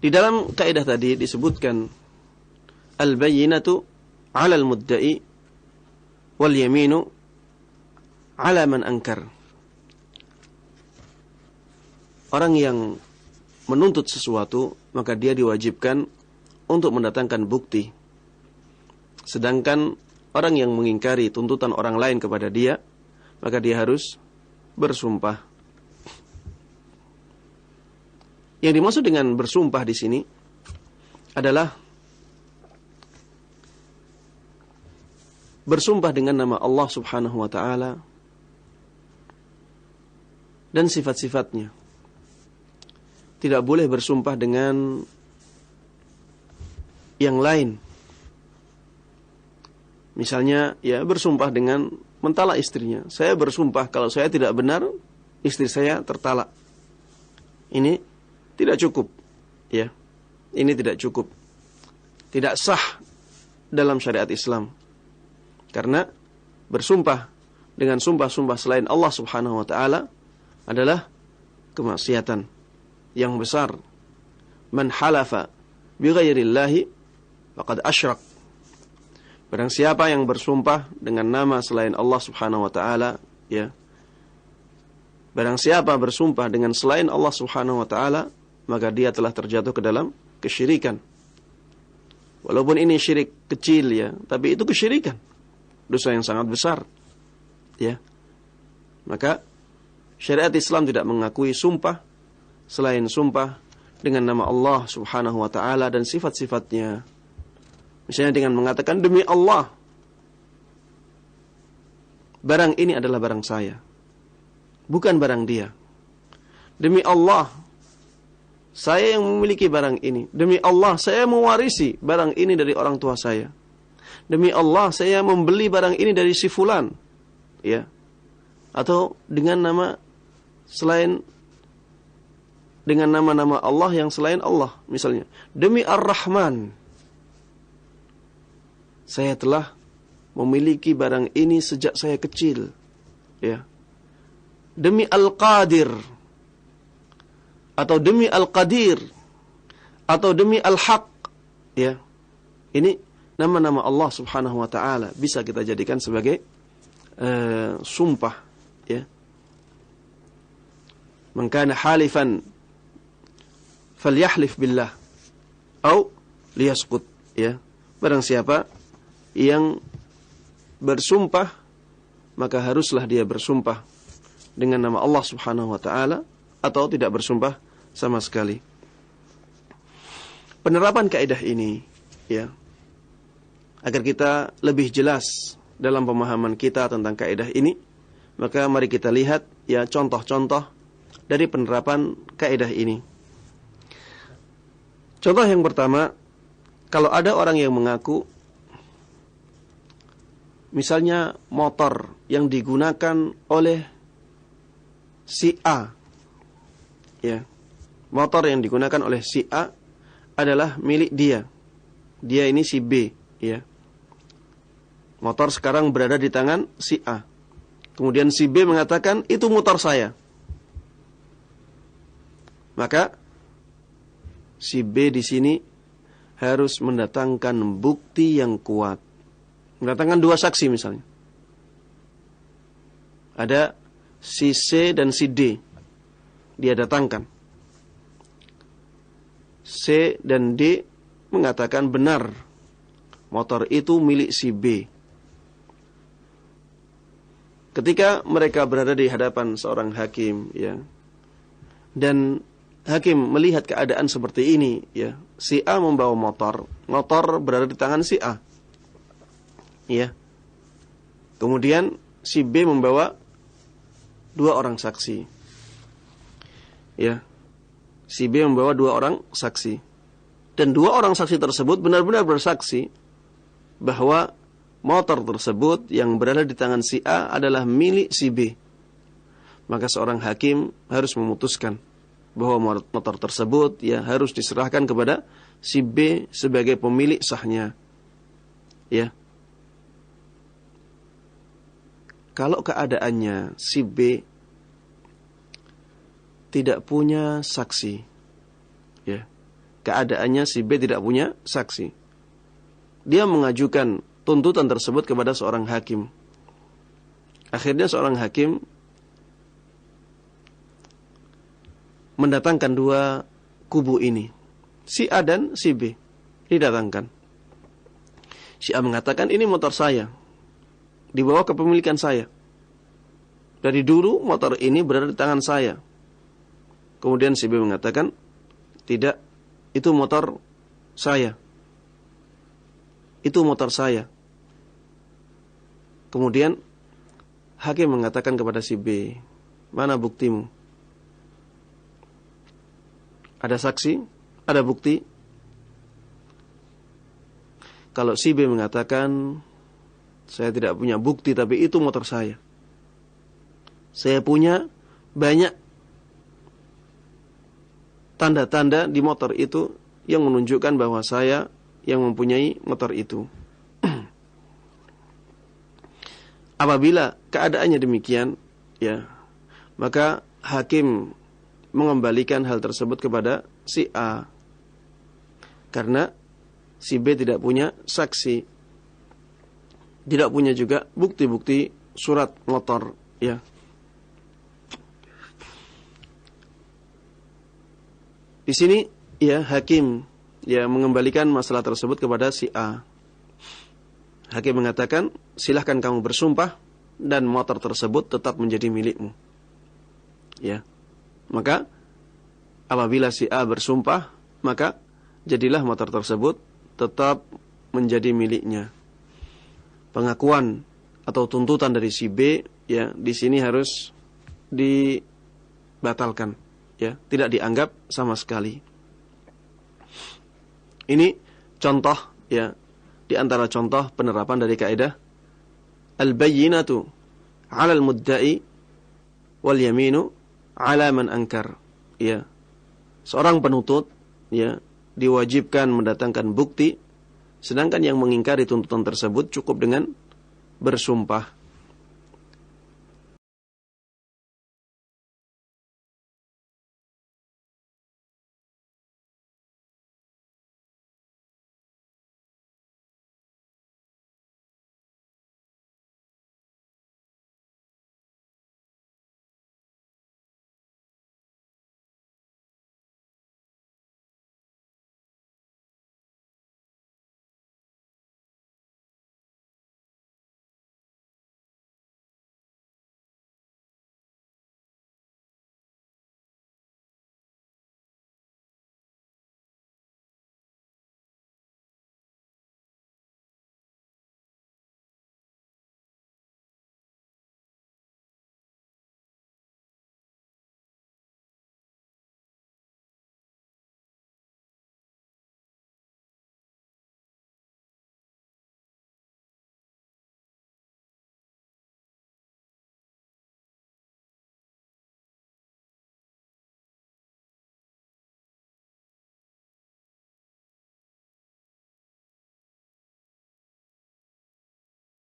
Di dalam kaidah tadi disebutkan al-bayyinatu 'ala al-mudda'i wal yaminu 'ala man ankar. Orang yang menuntut sesuatu, maka dia diwajibkan untuk mendatangkan bukti. Sedangkan orang yang mengingkari tuntutan orang lain kepada dia, maka dia harus bersumpah. Yang dimaksud dengan bersumpah di sini adalah bersumpah dengan nama Allah Subhanahu wa taala dan sifat-sifatnya. Tidak boleh bersumpah dengan yang lain. Misalnya, ya bersumpah dengan mentalak istrinya. Saya bersumpah kalau saya tidak benar, istri saya tertalak. Ini tidak cukup, ya. Ini tidak cukup. Tidak sah dalam syariat Islam. Karena bersumpah dengan sumpah-sumpah selain Allah Subhanahu wa taala adalah kemaksiatan yang besar. Man halafa bighairillahi faqad asyrak. Barang siapa yang bersumpah dengan nama selain Allah Subhanahu wa taala, ya. Barang siapa bersumpah dengan selain Allah Subhanahu wa taala, maka dia telah terjatuh ke dalam kesyirikan. Walaupun ini syirik kecil, ya, tapi itu kesyirikan. Dosa yang sangat besar. Ya. Maka syariat Islam tidak mengakui sumpah selain sumpah dengan nama Allah Subhanahu wa taala dan sifat-sifatnya. Misalnya dengan mengatakan demi Allah, barang ini adalah barang saya, bukan barang dia. Demi Allah, saya yang memiliki barang ini. Demi Allah, saya mewarisi barang ini dari orang tua saya. Demi Allah, saya membeli barang ini dari si fulan. Ya. Atau dengan nama selain, dengan nama-nama Allah yang selain Allah. Misalnya, demi Ar-Rahman, saya telah memiliki barang ini sejak saya kecil. Ya. Demi Al-Qadir, atau demi Al-Qadir, atau demi Al-Haq. Ya. Ini nama-nama Allah Subhanahu wa taala bisa kita jadikan sebagai sumpah, ya. Man kana halifan falyahlif billah au liyaskut, ya. Barang siapa yang bersumpah, maka haruslah dia bersumpah dengan nama Allah Subhanahu wa taala atau tidak bersumpah sama sekali. Penerapan kaidah ini, ya, agar kita lebih jelas dalam pemahaman kita tentang kaidah ini, maka mari kita lihat, ya, contoh-contoh dari penerapan kaidah ini. Contoh yang pertama, kalau ada orang yang mengaku, misalnya motor yang digunakan oleh si A, ya, motor yang digunakan oleh si A adalah milik dia. Dia ini si B, ya. Motor sekarang berada di tangan si A. Kemudian si B mengatakan, itu motor saya. Maka si B di sini harus mendatangkan bukti yang kuat. Mendatangkan dua saksi misalnya. Ada si C dan si D. Dia datangkan. C dan D mengatakan benar motor itu milik si B. Ketika mereka berada di hadapan seorang hakim, ya, dan hakim melihat keadaan seperti ini, ya, si A membawa motor berada di tangan si A, ya. Kemudian si B membawa dua orang saksi, ya. Si B membawa dua orang saksi, dan dua orang saksi tersebut benar-benar bersaksi bahwa motor tersebut yang berada di tangan si A adalah milik si B. Maka seorang hakim harus memutuskan bahwa motor tersebut, ya, harus diserahkan kepada si B sebagai pemilik sahnya, ya. Kalau keadaannya si B tidak punya saksi, ya, keadaannya si B tidak punya saksi. Dia mengajukan tuntutan tersebut kepada seorang hakim. Akhirnya seorang hakim mendatangkan dua kubu ini, si A dan si B, didatangkan. Si A mengatakan, ini motor saya, dibawa ke pemilikan saya. Dari dulu motor ini berada di tangan saya. Kemudian si B mengatakan, tidak, itu motor saya. Itu motor saya. Kemudian hakim mengatakan kepada si B, mana buktimu? Ada saksi? Ada bukti? Kalau si B mengatakan, saya tidak punya bukti, tapi itu motor saya. Saya punya banyak tanda-tanda di motor itu yang menunjukkan bahwa saya yang mempunyai motor itu. Apabila keadaannya demikian, ya, maka hakim mengembalikan hal tersebut kepada si A, karena si B tidak punya saksi, tidak punya juga bukti-bukti surat motor, ya. Di sini, ya, hakim ya mengembalikan masalah tersebut kepada si A. Hakim mengatakan, silahkan kamu bersumpah dan motor tersebut tetap menjadi milikmu. Ya. Maka apabila si A bersumpah, maka jadilah motor tersebut tetap menjadi miliknya. Pengakuan atau tuntutan dari si B, ya, di sini harus dibatalkan, ya, tidak dianggap sama sekali. Ini contoh, ya, di antara contoh penerapan dari kaidah al-bayyinatu 'ala al-mudda'i wal yaminu 'ala man ankar. Ya. Seorang penuntut, ya, diwajibkan mendatangkan bukti, sedangkan yang mengingkari tuntutan tersebut cukup dengan bersumpah.